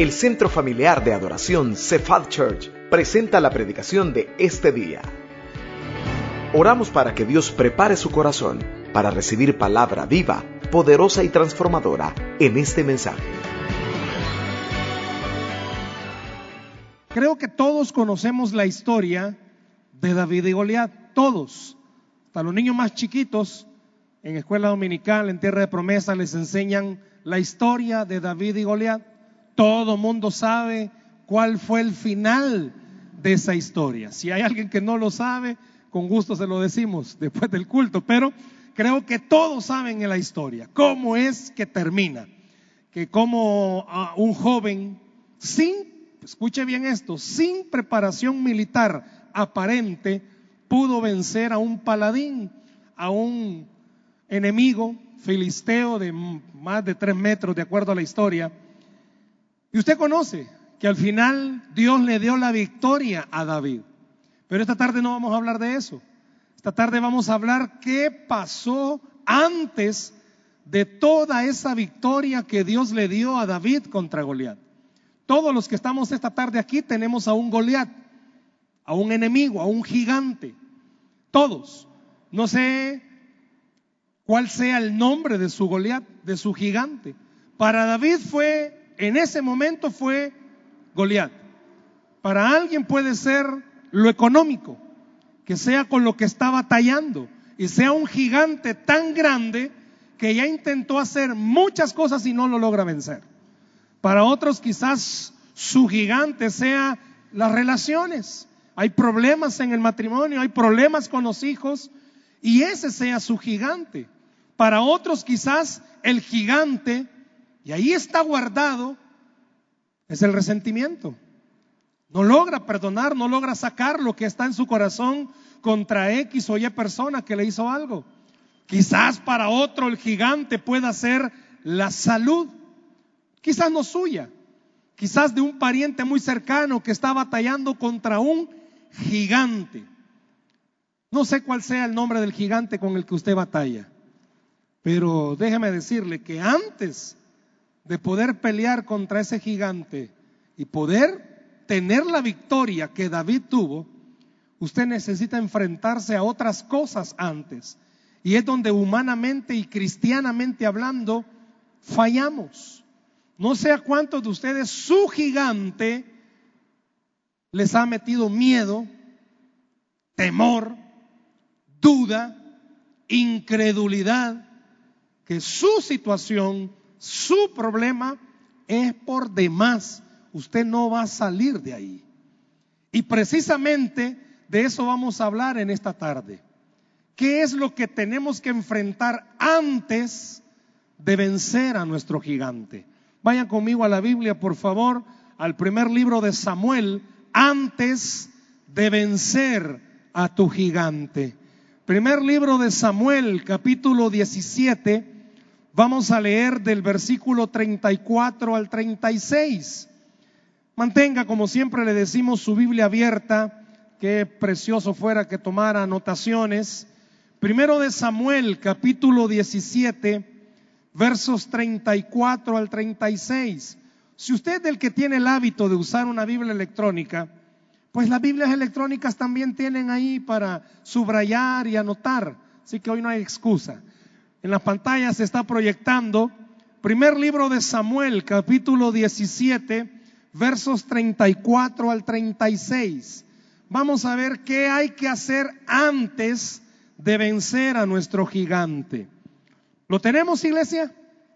El Centro Familiar de Adoración Cephal Church presenta la predicación de este día. Oramos para que Dios prepare su corazón para recibir palabra viva, poderosa y transformadora en este mensaje. Creo que todos conocemos la historia de David y Goliat, todos. Hasta los niños más chiquitos en escuela dominical, en Tierra de Promesa, les enseñan la historia de David y Goliat. Todo mundo sabe cuál fue el final de esa historia. Si hay alguien que no lo sabe, con gusto se lo decimos después del culto, pero creo que todos saben la historia, cómo es que termina, que como un joven escuche bien esto, sin preparación militar aparente, pudo vencer a un paladín, a un enemigo filisteo de más de 3 metros, de acuerdo a la historia. Y usted conoce que al final Dios le dio la victoria a David. Pero esta tarde no vamos a hablar de eso. Esta tarde vamos a hablar qué pasó antes de toda esa victoria que Dios le dio a David contra Goliat. Todos los que estamos esta tarde aquí tenemos a un Goliat, a un enemigo, a un gigante. Todos. No sé cuál sea el nombre de su Goliat, de su gigante. Para David en ese momento fue Goliat. Para alguien puede ser lo económico, que sea con lo que está batallando y sea un gigante tan grande que ya intentó hacer muchas cosas y no lo logra vencer. Para otros quizás su gigante sea las relaciones. Hay problemas en el matrimonio, hay problemas con los hijos y ese sea su gigante. Para otros quizás el gigante, y ahí está guardado, es el resentimiento. No logra perdonar, no logra sacar lo que está en su corazón contra X o Y persona que le hizo algo. Quizás para otro el gigante pueda ser la salud, quizás no suya, quizás de un pariente muy cercano que está batallando contra un gigante. No sé cuál sea el nombre del gigante con el que usted batalla, pero déjeme decirle que antes de poder pelear contra ese gigante y poder tener la victoria que David tuvo, usted necesita enfrentarse a otras cosas antes. Y es donde humanamente y cristianamente hablando fallamos. No sé a cuántos de ustedes su gigante les ha metido miedo, temor, duda, incredulidad, que su situación, su problema es por demás. Usted no va a salir de ahí. Y precisamente de eso vamos a hablar en esta tarde. ¿Qué es lo que tenemos que enfrentar antes de vencer a nuestro gigante? Vayan conmigo a la Biblia, por favor, al primer libro de Samuel, antes de vencer a tu gigante. Primer libro de Samuel, capítulo 17. Vamos a leer del versículo 34 al 36. Mantenga, como siempre le decimos, su Biblia abierta. Qué precioso fuera que tomara anotaciones. Primero de Samuel, capítulo 17, versos 34 al 36. Si usted es del que tiene el hábito de usar una Biblia electrónica, pues las Biblias electrónicas también tienen ahí para subrayar y anotar. Así que hoy no hay excusa. En las pantallas se está proyectando primer libro de Samuel, capítulo 17, versos 34 al 36. Vamos a ver qué hay que hacer antes de vencer a nuestro gigante. ¿Lo tenemos, iglesia?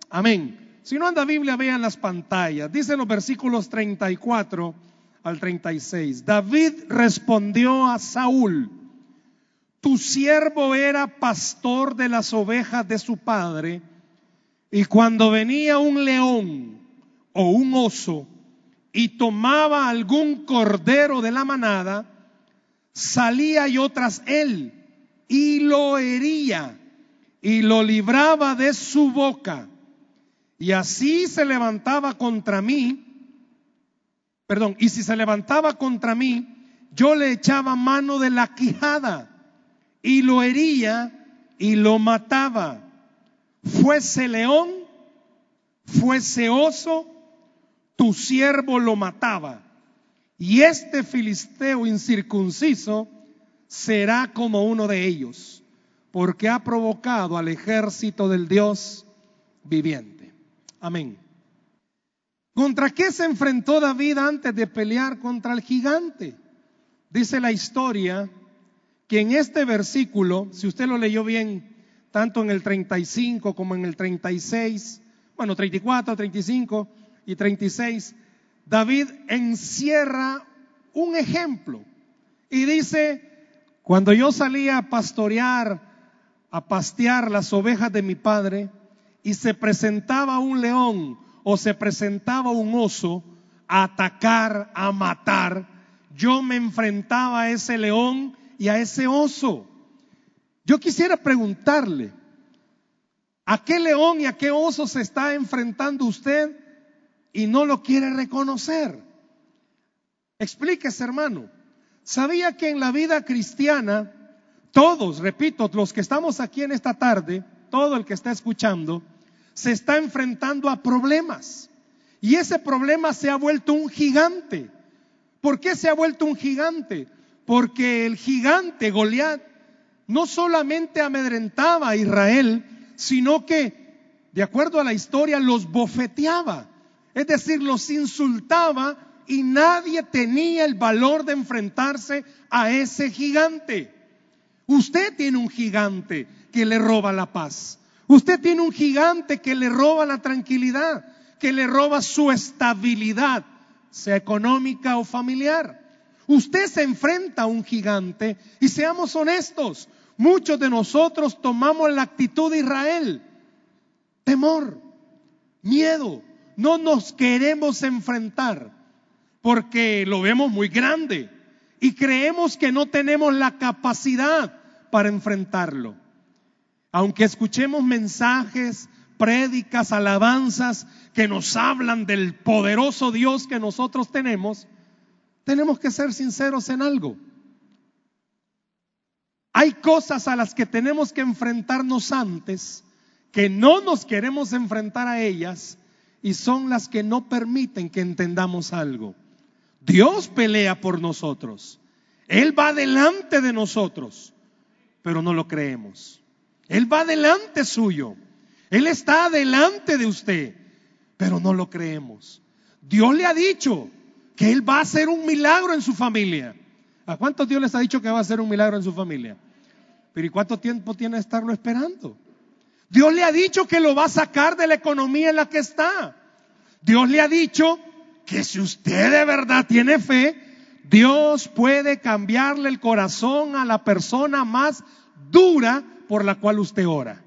Amén. Si no anda Biblia, vean las pantallas. Dicen los versículos 34 al 36. David respondió a Saúl: tu siervo era pastor de las ovejas de su padre, y cuando venía un león o un oso y tomaba algún cordero de la manada, salía yo tras él y lo hería y lo libraba de su boca. Y así se levantaba contra mí, y si se levantaba contra mí, yo le echaba mano de la quijada y lo hería y lo mataba. Fuese león, fuese oso, tu siervo lo mataba, y este filisteo incircunciso será como uno de ellos, porque ha provocado al ejército del Dios viviente. Amén. ¿Contra qué se enfrentó David antes de pelear contra el gigante? Dice la historia que en este versículo, si usted lo leyó bien, tanto en el 35 como en el 36, 34, 35 y 36, David encierra un ejemplo y dice: cuando yo salía a pastorear, a pastear las ovejas de mi padre, y se presentaba un león o se presentaba un oso a atacar, a matar, yo me enfrentaba a ese león y a ese oso. Yo quisiera preguntarle, ¿a qué león y a qué oso se está enfrentando usted y no lo quiere reconocer? Explíquese, hermano. ¿Sabía que en la vida cristiana, todos, repito, los que estamos aquí en esta tarde, todo el que está escuchando, se está enfrentando a problemas? Y ese problema se ha vuelto un gigante. ¿Por qué se ha vuelto un gigante? Porque el gigante Goliat no solamente amedrentaba a Israel, sino que, de acuerdo a la historia, los bofeteaba. Es decir, los insultaba y nadie tenía el valor de enfrentarse a ese gigante. Usted tiene un gigante que le roba la paz. Usted tiene un gigante que le roba la tranquilidad, que le roba su estabilidad, sea económica o familiar. Usted se enfrenta a un gigante y seamos honestos, muchos de nosotros tomamos la actitud de Israel: temor, miedo, no nos queremos enfrentar porque lo vemos muy grande y creemos que no tenemos la capacidad para enfrentarlo. Aunque escuchemos mensajes, prédicas, alabanzas que nos hablan del poderoso Dios que nosotros tenemos que ser sinceros en algo. Hay cosas a las que tenemos que enfrentarnos antes, que no nos queremos enfrentar a ellas, y son las que no permiten que entendamos algo. Dios pelea por nosotros, Él va delante de nosotros, pero no lo creemos. Él va delante suyo, Él está delante de usted, pero no lo creemos. Dios le ha dicho que Él va a hacer un milagro en su familia. ¿A cuántos Dios les ha dicho que va a hacer un milagro en su familia? Pero ¿y cuánto tiempo tiene de estarlo esperando? Dios le ha dicho que lo va a sacar de la economía en la que está. Dios le ha dicho que si usted de verdad tiene fe, Dios puede cambiarle el corazón a la persona más dura por la cual usted ora.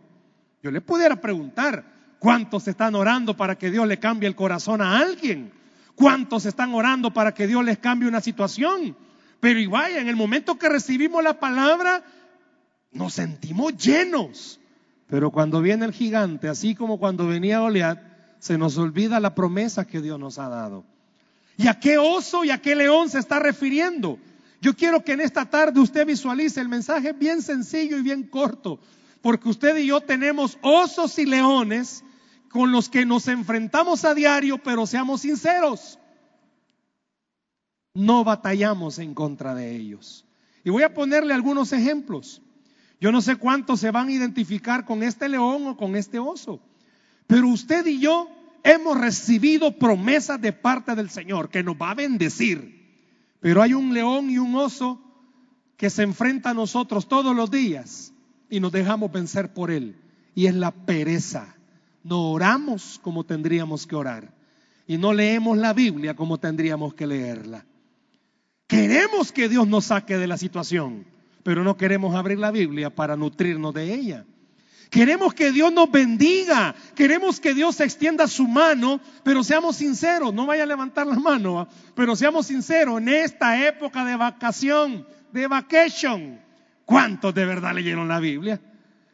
Yo le pudiera preguntar, ¿cuántos están orando para que Dios le cambie el corazón a alguien? ¿Cuántos están orando para que Dios les cambie una situación? Pero igual, en el momento que recibimos la palabra, nos sentimos llenos. Pero cuando viene el gigante, así como cuando venía Goliat, se nos olvida la promesa que Dios nos ha dado. ¿Y a qué oso y a qué león se está refiriendo? Yo quiero que en esta tarde usted visualice el mensaje bien sencillo y bien corto, porque usted y yo tenemos osos y leones con los que nos enfrentamos a diario, pero seamos sinceros, no batallamos en contra de ellos. Y voy a ponerle algunos ejemplos. Yo no sé cuántos se van a identificar con este león o con este oso, pero usted y yo hemos recibido promesas de parte del Señor que nos va a bendecir. Pero hay un león y un oso que se enfrenta a nosotros todos los días y nos dejamos vencer por él, y es la pereza. No oramos como tendríamos que orar y no leemos la Biblia como tendríamos que leerla. Queremos que Dios nos saque de la situación, pero no queremos abrir la Biblia para nutrirnos de ella. Queremos que Dios nos bendiga, queremos que Dios extienda su mano, pero seamos sinceros, no vaya a levantar la mano, pero seamos sinceros, en esta época de vacación, de vacation, ¿cuántos de verdad leyeron la Biblia?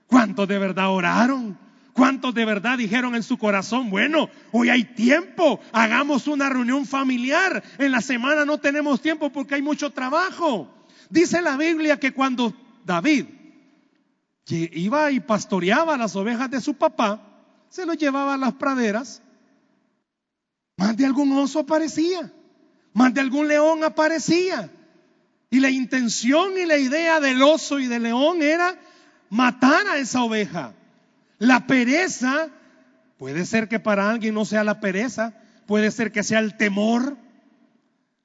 ¿Cuántos de verdad oraron? ¿Cuántos de verdad dijeron en su corazón, bueno, hoy hay tiempo, hagamos una reunión familiar, en la semana no tenemos tiempo porque hay mucho trabajo? Dice la Biblia que cuando David iba y pastoreaba las ovejas de su papá, se los llevaba a las praderas Más de algún oso aparecía, más de algún león aparecía. Y la intención y la idea del oso y del león era matar a esa oveja. La pereza, puede ser que para alguien no sea la pereza, puede ser que sea el temor.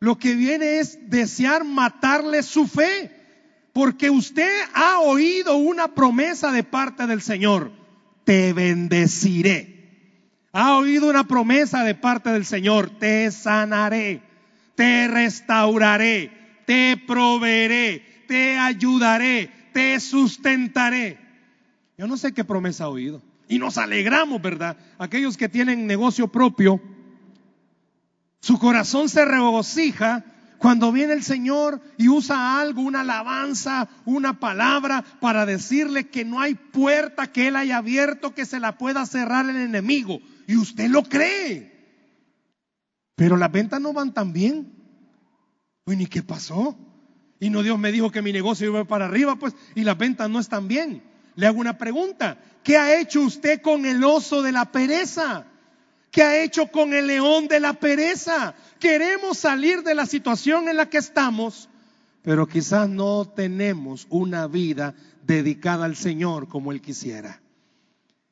Lo que viene es desear matarle su fe, porque usted ha oído una promesa de parte del Señor: te bendeciré. Ha oído una promesa de parte del Señor: te sanaré, te restauraré, te proveeré, te ayudaré, te sustentaré. Yo no sé qué promesa ha oído. Y nos alegramos, ¿verdad? Aquellos que tienen negocio propio, su corazón se regocija cuando viene el Señor y usa algo, una alabanza, una palabra, para decirle que no hay puerta que Él haya abierto que se la pueda cerrar el enemigo. Y usted lo cree. Pero las ventas no van tan bien. Uy, ¿ni qué pasó? Y no, Dios me dijo que mi negocio iba para arriba, pues, y las ventas no están bien. Le hago una pregunta: ¿qué ha hecho usted con el oso de la pereza? ¿Qué ha hecho con el león de la pereza? Queremos salir de la situación en la que estamos, pero quizás no tenemos una vida dedicada al Señor como Él quisiera.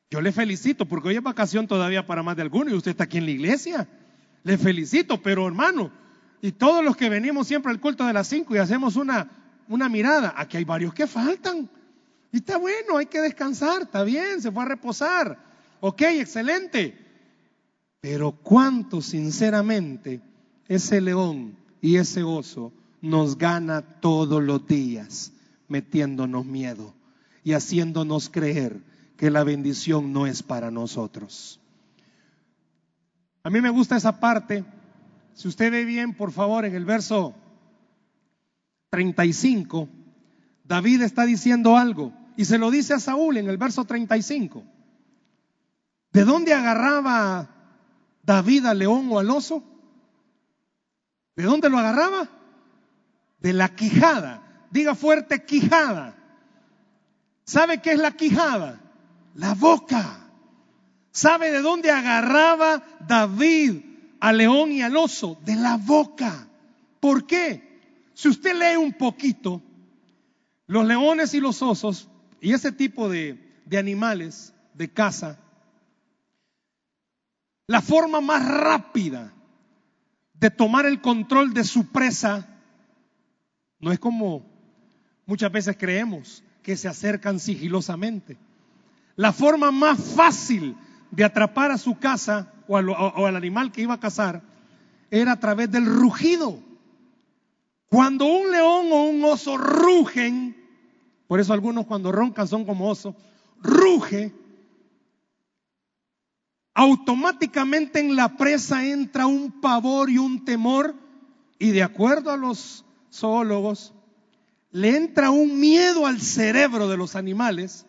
Yo le felicito, porque hoy es vacación todavía para más de algunos y usted está aquí en la iglesia. Le felicito, pero hermano, y todos los que venimos siempre al culto de las 5 y hacemos una mirada, aquí hay varios que faltan. Y está bueno, hay que descansar, está bien, se fue a reposar. Ok, excelente. Pero ¿cuánto sinceramente ese león y ese oso nos gana todos los días metiéndonos miedo y haciéndonos creer que la bendición no es para nosotros? A mí me gusta esa parte. Si usted ve bien, por favor, en el verso 35, David está diciendo algo y se lo dice a Saúl en el verso 35. ¿De dónde agarraba David al león o al oso? ¿De dónde lo agarraba? De la quijada. Diga fuerte: quijada. ¿Sabe qué es la quijada? La boca. ¿Sabe de dónde agarraba David al león y al oso? De la boca. ¿Por qué? Si usted lee un poquito, los leones y los osos y ese tipo de animales de caza, la forma más rápida de tomar el control de su presa no es como muchas veces creemos, que se acercan sigilosamente. La forma más fácil de atrapar a su caza o al animal que iba a cazar era a través del rugido. Cuando un león o un oso rugen, por eso algunos cuando roncan son como oso, ruge, automáticamente en la presa entra un pavor y un temor, y de acuerdo a los zoólogos, le entra un miedo al cerebro de los animales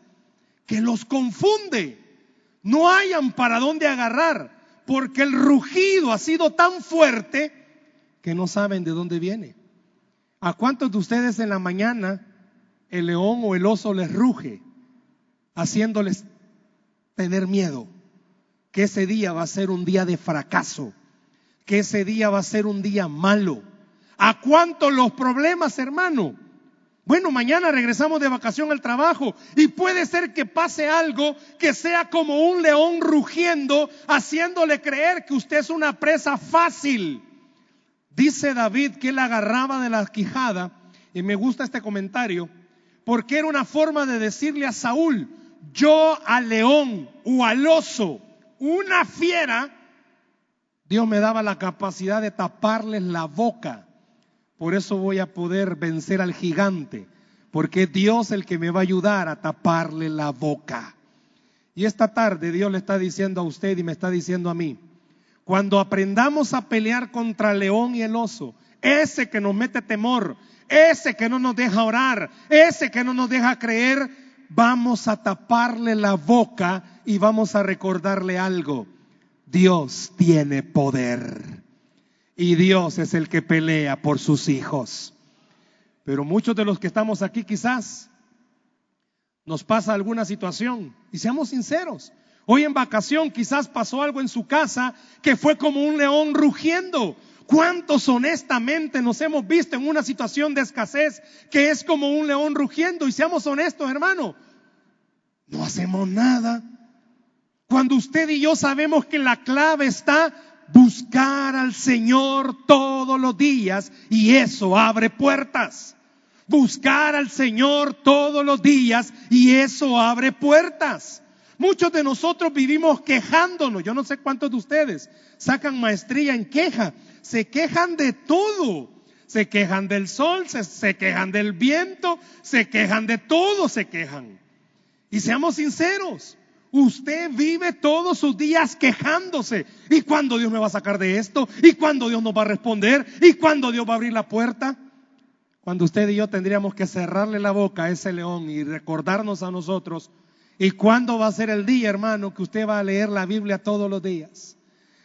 que los confunde. No hayan para dónde agarrar, porque el rugido ha sido tan fuerte que no saben de dónde viene. ¿A cuántos de ustedes en la mañana el león o el oso les ruge, haciéndoles tener miedo? Que ese día va a ser un día de fracaso, que ese día va a ser un día malo. ¿A cuántos los problemas, hermano? Bueno, mañana regresamos de vacación al trabajo y puede ser que pase algo que sea como un león rugiendo, haciéndole creer que usted es una presa fácil. Dice David que él agarraba de la quijada, y me gusta este comentario, porque era una forma de decirle a Saúl: yo al león o al oso, una fiera, Dios me daba la capacidad de taparles la boca. Por eso voy a poder vencer al gigante, porque es Dios el que me va a ayudar a taparle la boca. Y esta tarde Dios le está diciendo a usted y me está diciendo a mí: cuando aprendamos a pelear contra el león y el oso, ese que nos mete temor, ese que no nos deja orar, ese que no nos deja creer, vamos a taparle la boca y vamos a recordarle algo: Dios tiene poder y Dios es el que pelea por sus hijos. Pero muchos de los que estamos aquí quizás nos pasa alguna situación, y seamos sinceros, Hoy en vacación quizás pasó algo en su casa que fue como un león rugiendo. ¿Cuántos honestamente nos hemos visto en una situación de escasez que es como un león rugiendo? Y seamos honestos, hermano, no hacemos nada. Cuando usted y yo sabemos que la clave está buscar al Señor todos los días, y eso abre puertas. Buscar al Señor todos los días y eso abre puertas. Muchos de nosotros vivimos quejándonos. Yo no sé cuántos de ustedes sacan maestría en queja. Se quejan de todo. Se quejan del sol, se quejan del viento, se quejan de todo, se quejan. Y seamos sinceros, usted vive todos sus días quejándose. ¿Y cuándo Dios me va a sacar de esto? ¿Y cuándo Dios nos va a responder? ¿Y cuándo Dios va a abrir la puerta? Cuando usted y yo tendríamos que cerrarle la boca a ese león y recordarnos a nosotros. ¿Y cuándo va a ser el día, hermano, que usted va a leer la Biblia todos los días?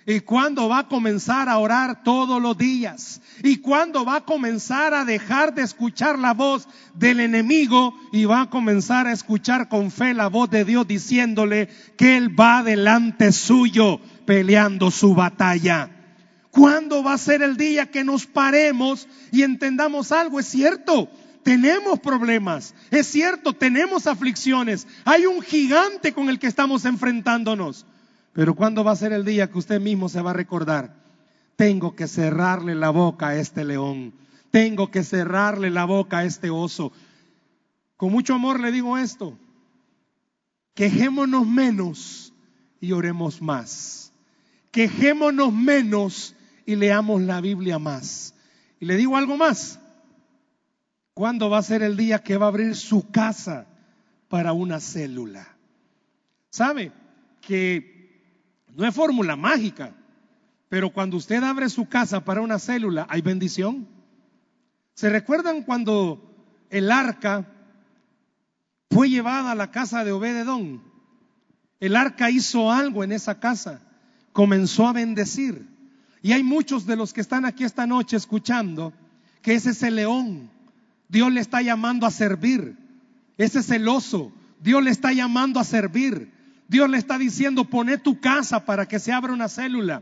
¿Y cuándo va a comenzar a orar todos los días? ¿Y cuándo va a comenzar a dejar de escuchar la voz del enemigo y va a comenzar a escuchar con fe la voz de Dios diciéndole que Él va delante suyo peleando su batalla? ¿Cuándo va a ser el día que nos paremos y entendamos algo? Es cierto, tenemos problemas, es cierto, tenemos aflicciones, hay un gigante con el que estamos enfrentándonos. Pero ¿cuándo va a ser el día que usted mismo se va a recordar? Tengo que cerrarle la boca a este león, tengo que cerrarle la boca a este oso. Con mucho amor le digo esto: quejémonos menos y oremos más. Quejémonos menos y leamos la Biblia más. Y le digo algo más: ¿cuándo va a ser el día que va a abrir su casa para una célula? ¿Sabe que no es fórmula mágica, pero cuando usted abre su casa para una célula hay bendición? ¿Se recuerdan cuando el arca fue llevada a la casa de Obed-edom? El arca hizo algo en esa casa, comenzó a bendecir. Y hay muchos de los que están aquí esta noche escuchando que ese es el león. Dios le está llamando a servir. Ese es el oso. Dios le está llamando a servir. Dios le está diciendo: poné tu casa para que se abra una célula.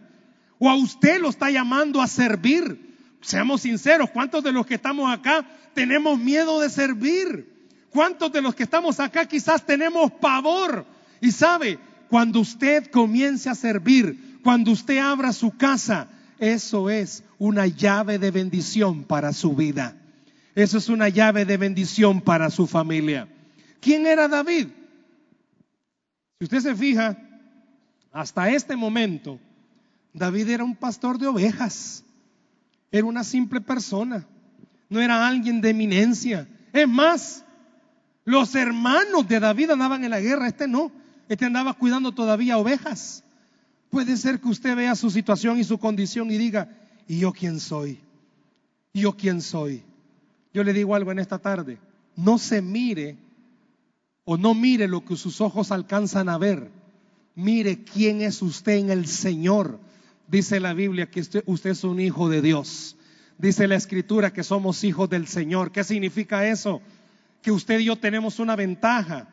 O a usted lo está llamando a servir. Seamos sinceros, ¿cuántos de los que estamos acá tenemos miedo de servir? ¿Cuántos de los que estamos acá quizás tenemos pavor? Y sabe, cuando usted comience a servir, cuando usted abra su casa, eso es una llave de bendición para su vida. Eso es una llave de bendición para su familia. ¿Quién era David? Si usted se fija, hasta este momento, David era un pastor de ovejas. Era una simple persona. No era alguien de eminencia. Es más, los hermanos de David andaban en la guerra. Este no. Este andaba cuidando todavía ovejas. Puede ser que usted vea su situación y su condición y diga: ¿y yo quién soy? ¿Y yo quién soy? Yo le digo algo en esta tarde: no se mire o no mire lo que sus ojos alcanzan a ver. Mire quién es usted en el Señor. Dice la Biblia que usted es un hijo de Dios. Dice la Escritura que somos hijos del Señor. ¿Qué significa eso? Que usted y yo tenemos una ventaja.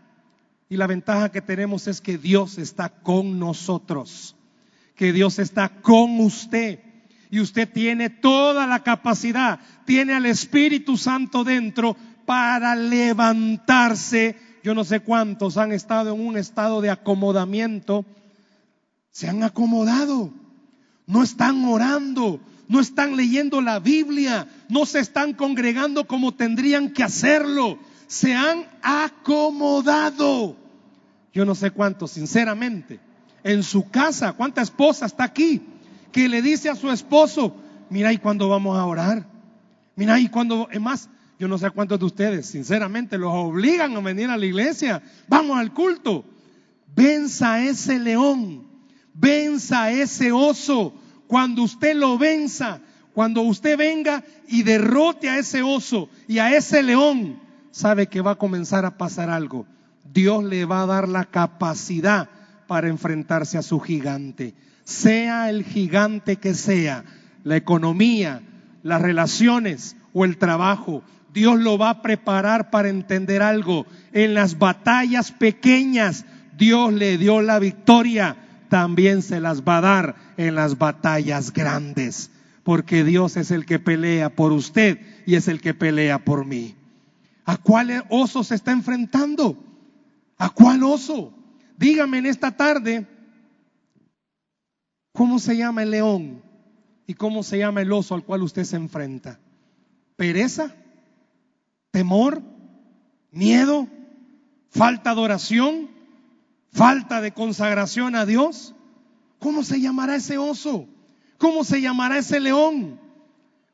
Y la ventaja que tenemos es que Dios está con nosotros. Que Dios está con usted. Y usted tiene toda la capacidad, tiene al Espíritu Santo dentro para levantarse. Yo no sé cuántos han estado en un estado de acomodamiento. Se han acomodado. No están orando, no están leyendo la Biblia, no se están congregando como tendrían que hacerlo. Se han acomodado. Yo no sé cuántos, sinceramente, en su casa, ¿cuánta esposa está aquí que le dice a su esposo: mira, ¿y cuándo vamos a orar? Mira, ¿y cuándo? Es más, yo no sé cuántos de ustedes, sinceramente, los obligan a venir a la iglesia. Vamos al culto. Venza a ese león, venza a ese oso. Cuando usted lo venza, cuando usted venga y derrote a ese oso y a ese león, sabe que va a comenzar a pasar algo. Dios le va a dar la capacidad para enfrentarse a su gigante. Sea el gigante que sea, la economía, las relaciones o el trabajo, Dios lo va a preparar para entender algo. En las batallas pequeñas, Dios le dio la victoria, también se las va a dar en las batallas grandes, porque Dios es el que pelea por usted y es el que pelea por mí. ¿A cuál oso se está enfrentando? ¿A cuál oso? Dígame en esta tarde, ¿cómo se llama el león y cómo se llama el oso al cual usted se enfrenta? ¿Pereza? ¿Temor? ¿Miedo? ¿Falta de oración? ¿Falta de consagración a Dios? ¿Cómo se llamará ese oso? ¿Cómo se llamará ese león?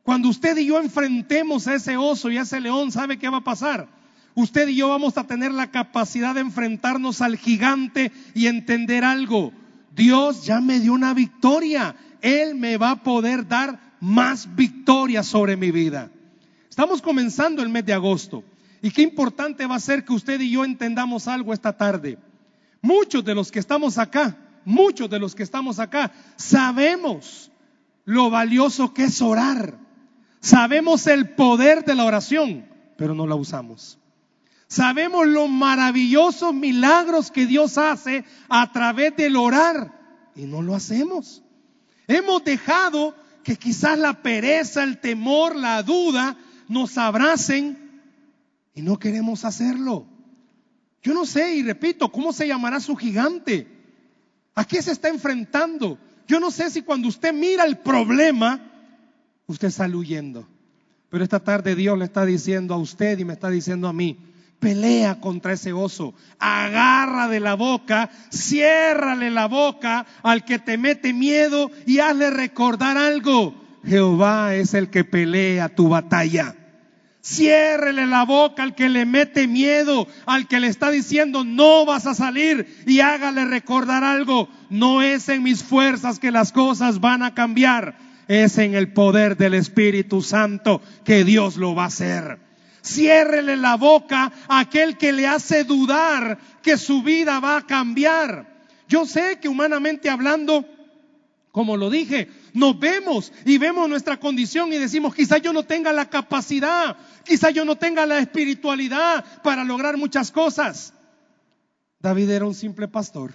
Cuando usted y yo enfrentemos a ese oso y a ese león, ¿sabe qué va a pasar? Usted y yo vamos a tener la capacidad de enfrentarnos al gigante y entender algo. Dios ya me dio una victoria. Él me va a poder dar más victorias sobre mi vida. Estamos comenzando el mes de agosto. Y qué importante va a ser que usted y yo entendamos algo esta tarde. Muchos de los que estamos acá, sabemos lo valioso que es orar. Sabemos el poder de la oración, pero no la usamos. Sabemos los maravillosos milagros que Dios hace a través del orar y no lo hacemos. Hemos dejado que quizás la pereza, el temor, la duda nos abracen y no queremos hacerlo. Yo no sé, y repito, ¿cómo se llamará su gigante? ¿A qué se está enfrentando? Yo no sé si cuando usted mira el problema, usted sale huyendo. Pero esta tarde Dios le está diciendo a usted y me está diciendo a mí: pelea contra ese oso, agarra de la boca, ciérrale la boca al que te mete miedo y hazle recordar algo: Jehová es el que pelea tu batalla. Ciérrele la boca al que le mete miedo, al que le está diciendo no vas a salir, y hágale recordar algo: no es en mis fuerzas que las cosas van a cambiar, es en el poder del Espíritu Santo que Dios lo va a hacer. Ciérrele la boca a aquel que le hace dudar que su vida va a cambiar. Yo sé que humanamente hablando, como lo dije, nos vemos y vemos nuestra condición y decimos: quizá yo no tenga la capacidad, quizá yo no tenga la espiritualidad para lograr muchas cosas. David era un simple pastor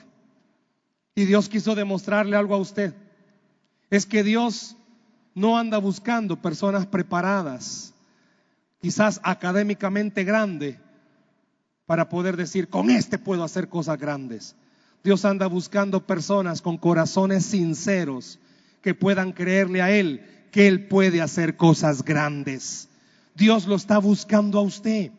y Dios quiso demostrarle algo a usted. Es que Dios no anda buscando personas preparadas, quizás académicamente grande, para poder decir: con este puedo hacer cosas grandes. Dios anda buscando personas con corazones sinceros que puedan creerle a Él que Él puede hacer cosas grandes. Dios lo está buscando a usted.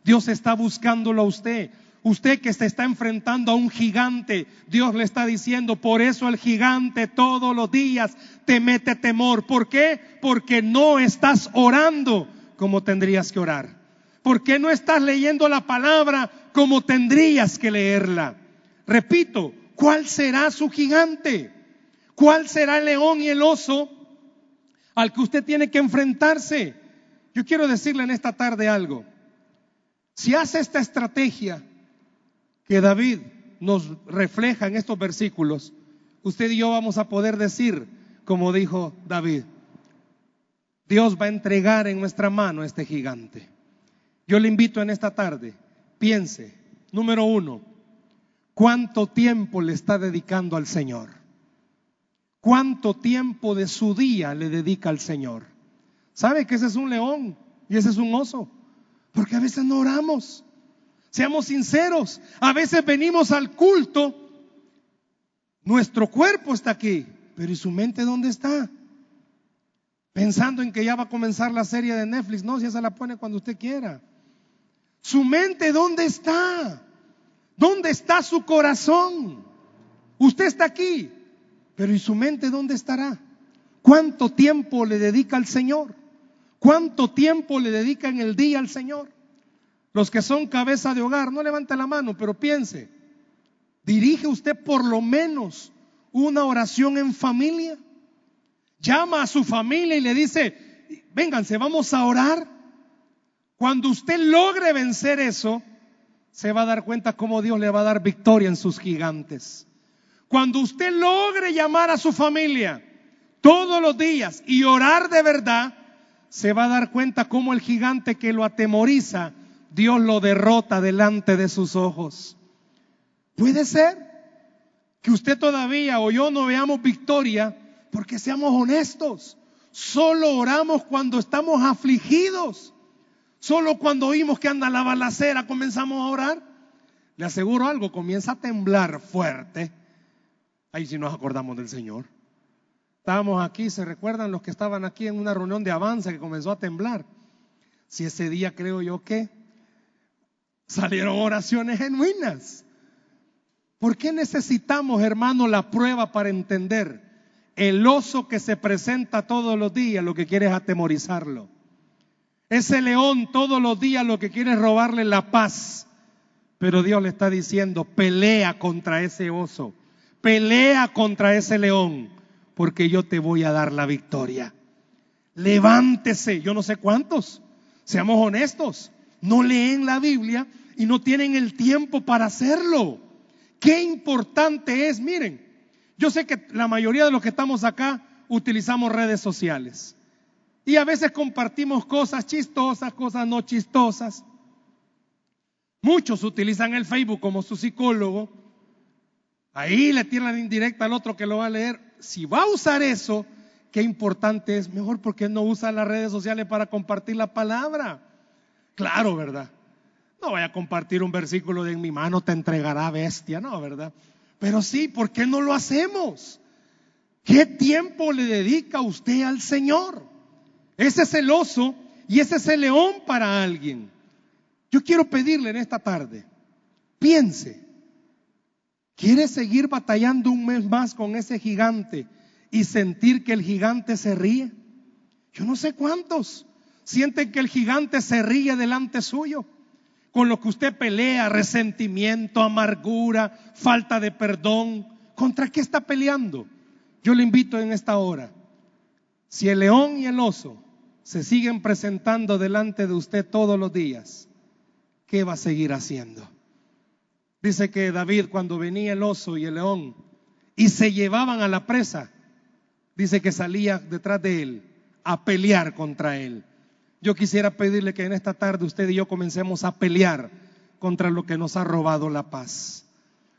Dios está buscándolo a usted. Usted que se está enfrentando a un gigante, Dios le está diciendo: por eso el gigante todos los días te mete temor. ¿Por qué? Porque no estás orando como tendrías que orar. ¿Por qué no estás leyendo la palabra como tendrías que leerla? Repito, ¿cuál será su gigante? ¿Cuál será el león y el oso al que usted tiene que enfrentarse? Yo quiero decirle en esta tarde algo. Si hace esta estrategia que David nos refleja en estos versículos, usted y yo vamos a poder decir, como dijo David: Dios va a entregar en nuestra mano este gigante. Yo le invito en esta tarde, piense, número 1, ¿cuánto tiempo le está dedicando al Señor? ¿Cuánto tiempo de su día le dedica al Señor? ¿Sabe que ese es un león y ese es un oso? Porque a veces no oramos. Seamos sinceros, a veces venimos al culto, nuestro cuerpo está aquí, pero ¿y su mente dónde está? Pensando en que ya va a comenzar la serie de Netflix. No, si esa la pone cuando usted quiera. ¿Su mente dónde está? ¿Dónde está su corazón? Usted está aquí, pero ¿y su mente dónde estará? ¿Cuánto tiempo le dedica al Señor? ¿Cuánto tiempo le dedica en el día al Señor? Los que son cabeza de hogar, no levante la mano, pero piense, ¿dirige usted por lo menos una oración en familia? Llama a su familia y le dice: vénganse, vamos a orar. Cuando usted logre vencer eso, se va a dar cuenta cómo Dios le va a dar victoria en sus gigantes. Cuando usted logre llamar a su familia todos los días y orar de verdad, se va a dar cuenta cómo el gigante que lo atemoriza, Dios lo derrota delante de sus ojos. Puede ser que usted todavía o yo no veamos victoria porque seamos honestos. Solo oramos cuando estamos afligidos. Solo cuando oímos que anda la balacera comenzamos a orar. Le aseguro algo, comienza a temblar fuerte. Ahí sí nos acordamos del Señor. Estábamos aquí, ¿se recuerdan los que estaban aquí en una reunión de Avanza que comenzó a temblar? Si ese día creo yo que salieron oraciones genuinas. ¿Por qué necesitamos, hermano, la prueba para entender? El oso que se presenta todos los días lo que quiere es atemorizarlo. Ese león todos los días lo que quiere es robarle la paz. Pero Dios le está diciendo, pelea contra ese oso, pelea contra ese león, porque yo te voy a dar la victoria. Levántese. Yo no sé cuántos, seamos honestos, no leen la Biblia y no tienen el tiempo para hacerlo. Qué importante es, miren, yo sé que la mayoría de los que estamos acá utilizamos redes sociales y a veces compartimos cosas chistosas, cosas no chistosas. Muchos utilizan el Facebook como su psicólogo. Ahí le tiran la indirecta al otro que lo va a leer. Si va a usar eso, qué importante es. Mejor porque no usa las redes sociales para compartir la palabra. Claro, ¿verdad? No voy a compartir un versículo de en mi mano te entregará bestia, no, ¿verdad? Pero sí, ¿por qué no lo hacemos? ¿Qué tiempo le dedica usted al Señor? Ese es el oso y ese es el león para alguien. Yo quiero pedirle en esta tarde, piense, ¿quiere seguir batallando un mes más con ese gigante y sentir que el gigante se ríe? Yo no sé cuántos sienten que el gigante se ríe delante suyo, con lo que usted pelea, resentimiento, amargura, falta de perdón. ¿Contra qué está peleando? Yo le invito en esta hora, si el león y el oso se siguen presentando delante de usted todos los días, ¿qué va a seguir haciendo? Dice que David, cuando venía el oso y el león y se llevaban a la presa, dice que salía detrás de él a pelear contra él. Yo quisiera pedirle que en esta tarde usted y yo comencemos a pelear contra lo que nos ha robado la paz.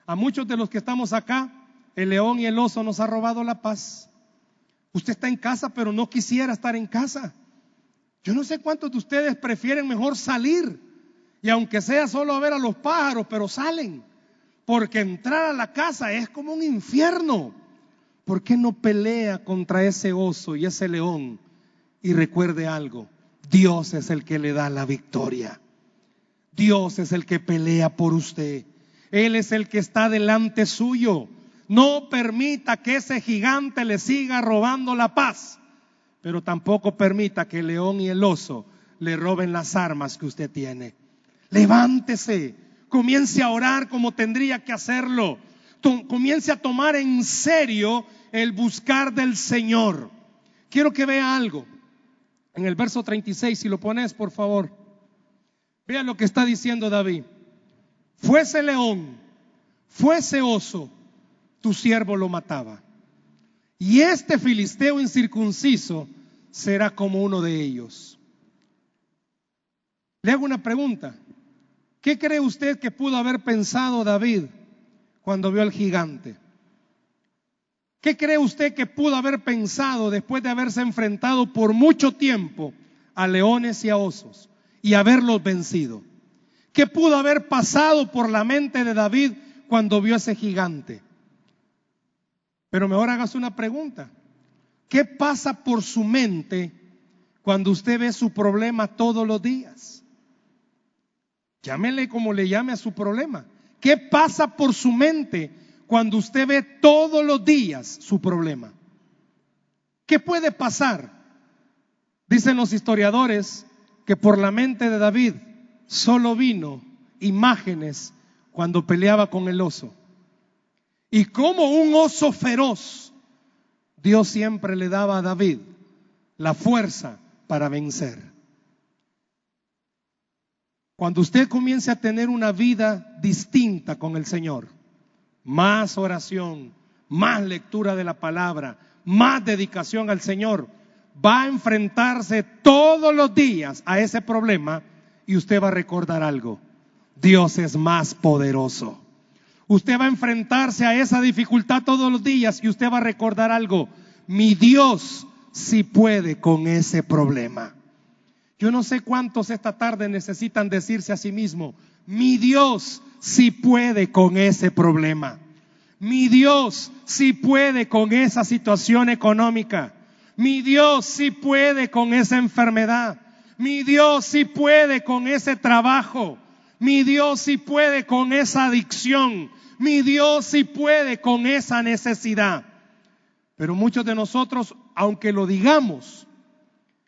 A muchos de los que estamos acá, el león y el oso nos ha robado la paz. Usted está en casa, pero no quisiera estar en casa. Yo no sé cuántos de ustedes prefieren mejor salir, y aunque sea solo a ver a los pájaros, pero salen, porque entrar a la casa es como un infierno. ¿Por qué no pelea contra ese oso y ese león? Y recuerde algo, Dios es el que le da la victoria. Dios es el que pelea por usted. Él es el que está delante suyo. No permita que ese gigante le siga robando la paz, pero tampoco permita que el león y el oso le roben las armas que usted tiene. Levántese, comience a orar como tendría que hacerlo. Comience a tomar en serio el buscar del Señor. Quiero que vea algo. En el verso 36, si lo pones, por favor. Vea lo que está diciendo David. Fuese león, fuese oso, tu siervo lo mataba. Y este filisteo incircunciso será como uno de ellos. Le hago una pregunta. ¿Qué cree usted que pudo haber pensado David cuando vio al gigante? ¿Qué cree usted que pudo haber pensado después de haberse enfrentado por mucho tiempo a leones y a osos y haberlos vencido? ¿Qué pudo haber pasado por la mente de David cuando vio a ese gigante? Pero mejor hágase una pregunta. ¿Qué pasa por su mente cuando usted ve su problema todos los días? Llámele como le llame a su problema. ¿Qué pasa por su mente cuando usted ve todos los días su problema? ¿Qué puede pasar? Dicen los historiadores que por la mente de David solo vino imágenes cuando peleaba con el oso. Y como un oso feroz, Dios siempre le daba a David la fuerza para vencer. Cuando usted comience a tener una vida distinta con el Señor, más oración, más lectura de la palabra, más dedicación al Señor, va a enfrentarse todos los días a ese problema y usted va a recordar algo: Dios es más poderoso. Usted va a enfrentarse a esa dificultad todos los días y usted va a recordar algo. Mi Dios sí puede con ese problema. Yo no sé cuántos esta tarde necesitan decirse a sí mismo, mi Dios sí puede con ese problema. Mi Dios sí puede con esa situación económica. Mi Dios sí puede con esa enfermedad. Mi Dios sí puede con ese trabajo. Mi Dios sí puede con esa adicción. Mi Dios sí puede con esa necesidad. Pero muchos de nosotros, aunque lo digamos,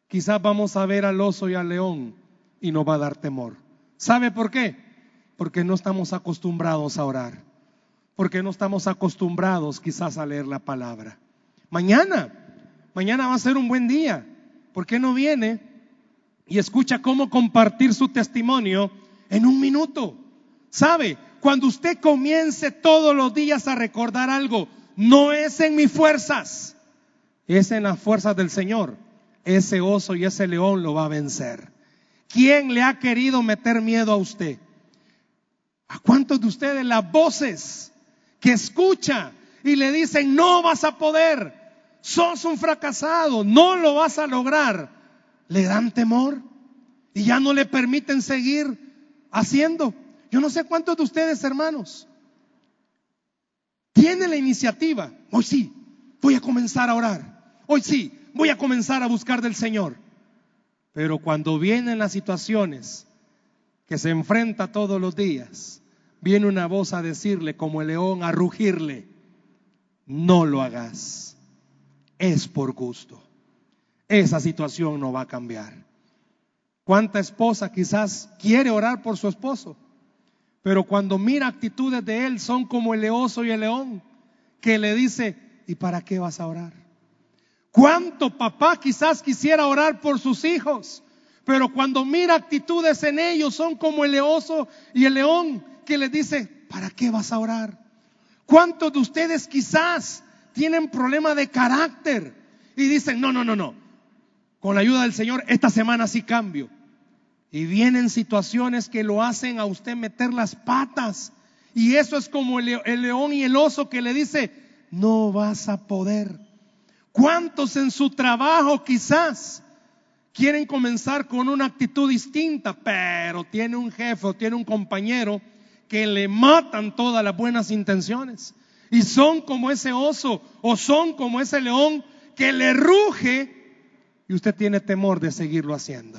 quizás vamos a ver al oso y al león y nos va a dar temor. ¿Sabe por qué? Porque no estamos acostumbrados a orar. Porque no estamos acostumbrados quizás a leer la palabra. Mañana va a ser un buen día. ¿Por qué no viene y escucha cómo compartir su testimonio en un minuto? ¿Sabe? Cuando usted comience todos los días a recordar algo, no es en mis fuerzas, es en las fuerzas del Señor. Ese oso y ese león lo va a vencer. ¿Quién le ha querido meter miedo a usted? ¿A cuántos de ustedes las voces que escucha y le dicen no vas a poder, sos un fracasado, no lo vas a lograr, le dan temor y ya no le permiten seguir haciendo? Yo no sé cuántos de ustedes, hermanos, tienen la iniciativa. Hoy sí, voy a comenzar a orar. Hoy sí, voy a comenzar a buscar del Señor. Pero cuando vienen las situaciones que se enfrenta todos los días, viene una voz a decirle como el león, a rugirle, no lo hagas, es por gusto. Esa situación no va a cambiar. ¿Cuánta esposa quizás quiere orar por su esposo? Pero cuando mira actitudes de él son como el oso y el león, que le dice, ¿y para qué vas a orar? ¿Cuánto papá quizás quisiera orar por sus hijos? Pero cuando mira actitudes en ellos son como el oso y el león, que les dice, ¿para qué vas a orar? ¿Cuántos de ustedes quizás tienen problema de carácter y dicen, no, con la ayuda del Señor esta semana sí cambio? Y vienen situaciones que lo hacen a usted meter las patas. Y eso es como el león y el oso que le dice, no vas a poder. ¿Cuántos en su trabajo quizás quieren comenzar con una actitud distinta, pero tiene un jefe o tiene un compañero que le matan todas las buenas intenciones? Y son como ese oso o son como ese león que le ruge y usted tiene temor de seguirlo haciendo.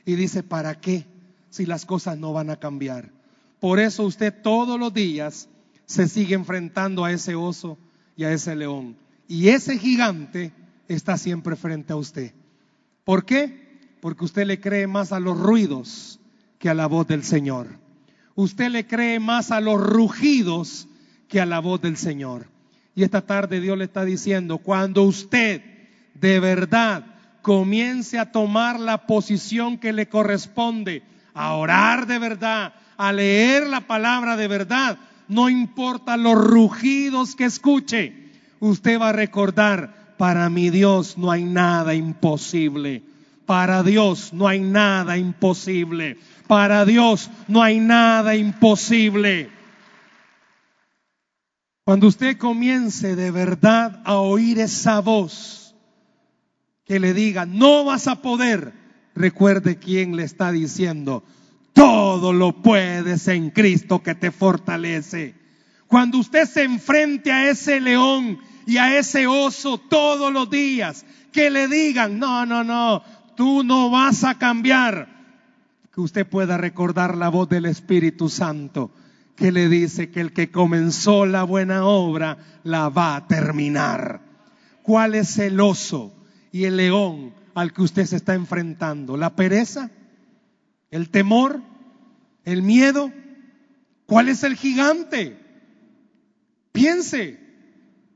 Y dice, ¿para qué? Si las cosas no van a cambiar. Por eso usted todos los días se sigue enfrentando a ese oso y a ese león. Y ese gigante está siempre frente a usted. ¿Por qué? Porque usted le cree más a los ruidos que a la voz del Señor. Usted le cree más a los rugidos que a la voz del Señor. Y esta tarde Dios le está diciendo, cuando usted de verdad comience a tomar la posición que le corresponde, a orar de verdad, a leer la palabra de verdad, no importa los rugidos que escuche, usted va a recordar, para mi Dios no hay nada imposible. Para Dios no hay nada imposible. Para Dios no hay nada imposible. Cuando usted comience de verdad a oír esa voz que le diga, no vas a poder, recuerde quién le está diciendo, todo lo puedes en Cristo que te fortalece. Cuando usted se enfrente a ese león y a ese oso todos los días, que le digan, no, tú no vas a cambiar, que usted pueda recordar la voz del Espíritu Santo, que le dice que el que comenzó la buena obra, la va a terminar. ¿Cuál es el oso y el león al que usted se está enfrentando? ¿La pereza? ¿El temor? ¿El miedo? ¿Cuál es el gigante? Piense,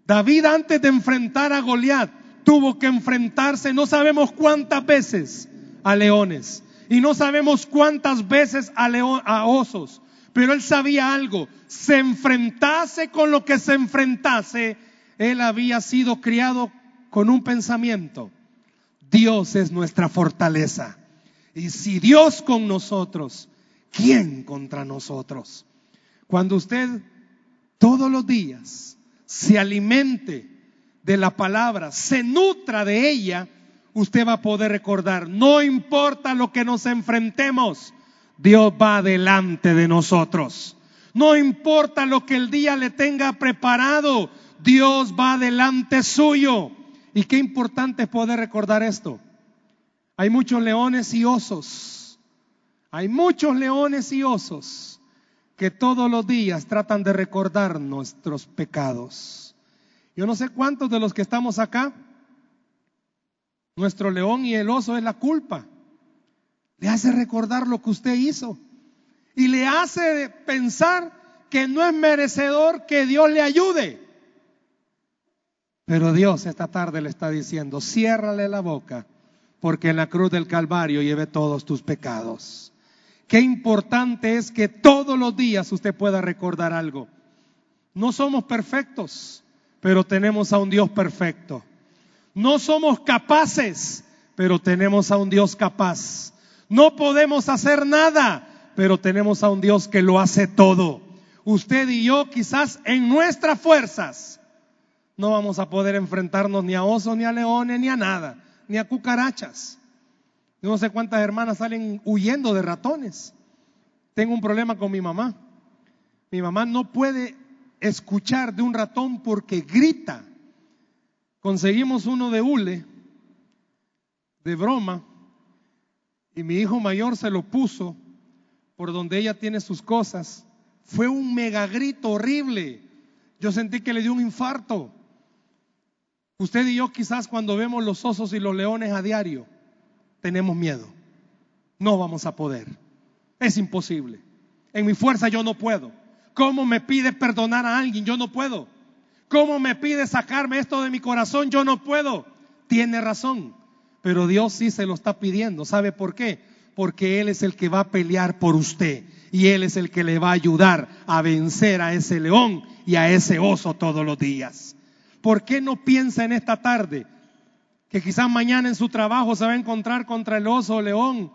David antes de enfrentar a Goliat tuvo que enfrentarse no sabemos cuántas veces a leones y no sabemos cuántas veces a osos, pero él sabía algo, se enfrentase con lo que se enfrentase, él había sido criado con un pensamiento: Dios es nuestra fortaleza, y si Dios con nosotros, ¿quién contra nosotros? Cuando usted todos los días se alimente de la palabra, se nutra de ella, usted va a poder recordar, no importa lo que nos enfrentemos, Dios va delante de nosotros. No importa lo que el día le tenga preparado, Dios va delante suyo. Y qué importante es poder recordar esto. Hay muchos leones y osos. Hay muchos leones y osos que todos los días tratan de recordar nuestros pecados. Yo no sé cuántos de los que estamos acá, nuestro león y el oso es la culpa. Le hace recordar lo que usted hizo y le hace pensar que no es merecedor que Dios le ayude. Pero Dios esta tarde le está diciendo, ciérrale la boca, porque en la cruz del Calvario llevé todos tus pecados. Qué importante es que todos los días usted pueda recordar algo. No somos perfectos, pero tenemos a un Dios perfecto. No somos capaces, pero tenemos a un Dios capaz. No podemos hacer nada, pero tenemos a un Dios que lo hace todo. Usted y yo quizás en nuestras fuerzas no vamos a poder enfrentarnos ni a osos, ni a leones, ni a nada, ni a cucarachas. Yo no sé cuántas hermanas salen huyendo de ratones. Tengo un problema con mi mamá. Mi mamá no puede escuchar de un ratón porque grita. Conseguimos uno de hule, de broma, y mi hijo mayor se lo puso por donde ella tiene sus cosas. Fue un mega grito horrible. Yo sentí que le dio un infarto. Usted y yo quizás cuando vemos los osos y los leones a diario, tenemos miedo. No vamos a poder. Es imposible. En mi fuerza yo no puedo. ¿Cómo me pide perdonar a alguien? Yo no puedo. ¿Cómo me pide sacarme esto de mi corazón? Yo no puedo. Tiene razón. Pero Dios sí se lo está pidiendo. ¿Sabe por qué? Porque Él es el que va a pelear por usted. Y Él es el que le va a ayudar a vencer a ese león y a ese oso todos los días. ¿Por qué no piensa en esta tarde que quizás mañana en su trabajo se va a encontrar contra el oso o león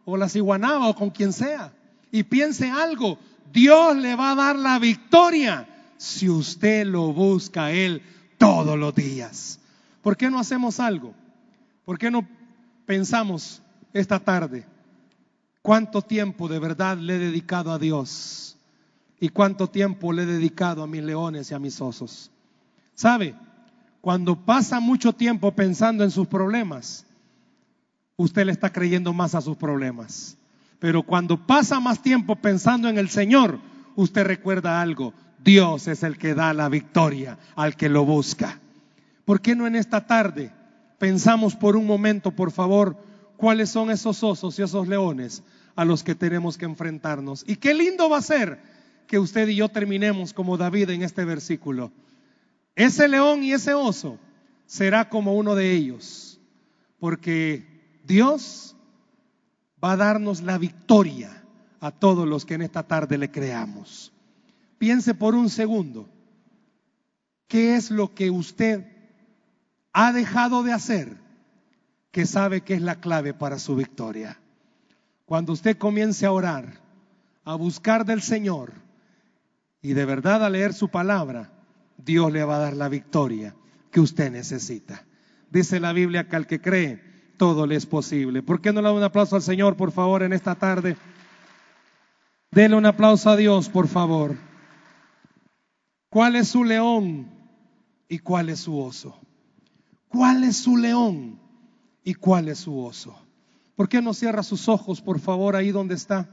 o la ciguanaba o con quien sea? Y piense algo, Dios le va a dar la victoria si usted lo busca a Él todos los días. ¿Por qué no hacemos algo? ¿Por qué no pensamos esta tarde cuánto tiempo de verdad le he dedicado a Dios y cuánto tiempo le he dedicado a mis leones y a mis osos? ¿Sabe? Cuando pasa mucho tiempo pensando en sus problemas, usted le está creyendo más a sus problemas. Pero cuando pasa más tiempo pensando en el Señor, usted recuerda algo: Dios es el que da la victoria al que lo busca. ¿Por qué no en esta tarde pensamos por un momento, por favor, cuáles son esos osos y esos leones a los que tenemos que enfrentarnos? Y qué lindo va a ser que usted y yo terminemos como David en este versículo. Ese león y ese oso será como uno de ellos, porque Dios va a darnos la victoria a todos los que en esta tarde le creamos. Piense por un segundo, ¿qué es lo que usted ha dejado de hacer que sabe que es la clave para su victoria? Cuando usted comience a orar, a buscar del Señor y de verdad a leer su palabra, Dios le va a dar la victoria que usted necesita. Dice la Biblia que al que cree, todo le es posible. ¿Por qué no le da un aplauso al Señor, por favor, en esta tarde? Dele un aplauso a Dios, por favor. ¿Cuál es su león y cuál es su oso? ¿Cuál es su león y cuál es su oso? ¿Por qué no cierra sus ojos, por favor, ahí donde está?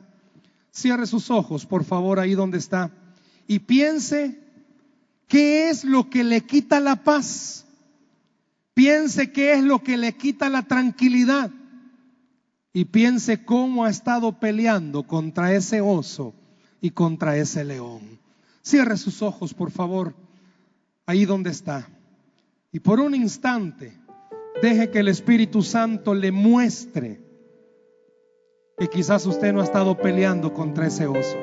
Cierre sus ojos, por favor, ahí donde está. Y piense qué es lo que le quita la paz. Piense qué es lo que le quita la tranquilidad. Y piense cómo ha estado peleando contra ese oso y contra ese león. Cierre sus ojos, por favor, ahí donde está. Y por un instante, deje que el Espíritu Santo le muestre que quizás usted no ha estado peleando contra ese oso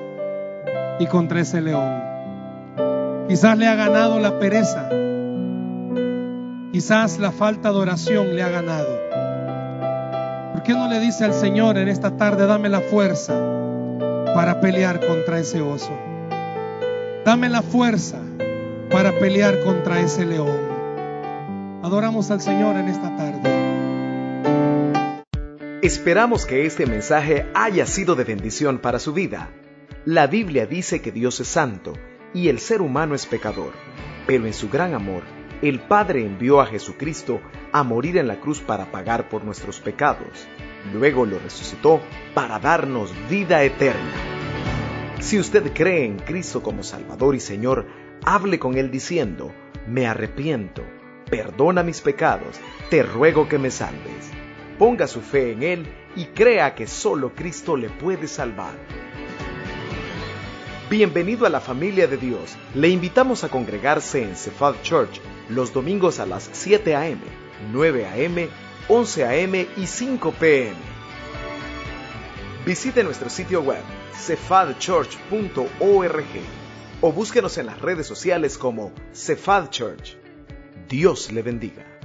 y contra ese león. Quizás le ha ganado la pereza. Quizás la falta de oración le ha ganado. ¿Por qué no le dice al Señor en esta tarde: dame la fuerza para pelear contra ese oso? Dame la fuerza para pelear contra ese león. Adoramos al Señor en esta tarde. Esperamos que este mensaje haya sido de bendición para su vida. La Biblia dice que Dios es santo y el ser humano es pecador, pero en su gran amor, el Padre envió a Jesucristo a morir en la cruz para pagar por nuestros pecados. Luego lo resucitó para darnos vida eterna. Si usted cree en Cristo como Salvador y Señor, hable con Él diciendo: me arrepiento, perdona mis pecados, te ruego que me salves. Ponga su fe en Él y crea que solo Cristo le puede salvar. Bienvenido a la familia de Dios. Le invitamos a congregarse en Cephal Church los domingos a las 7 a.m., 9 a.m., 11 a.m. y 5 p.m. Visite nuestro sitio web cephalchurch.org o búsquenos en las redes sociales como Cephal Church. Dios le bendiga.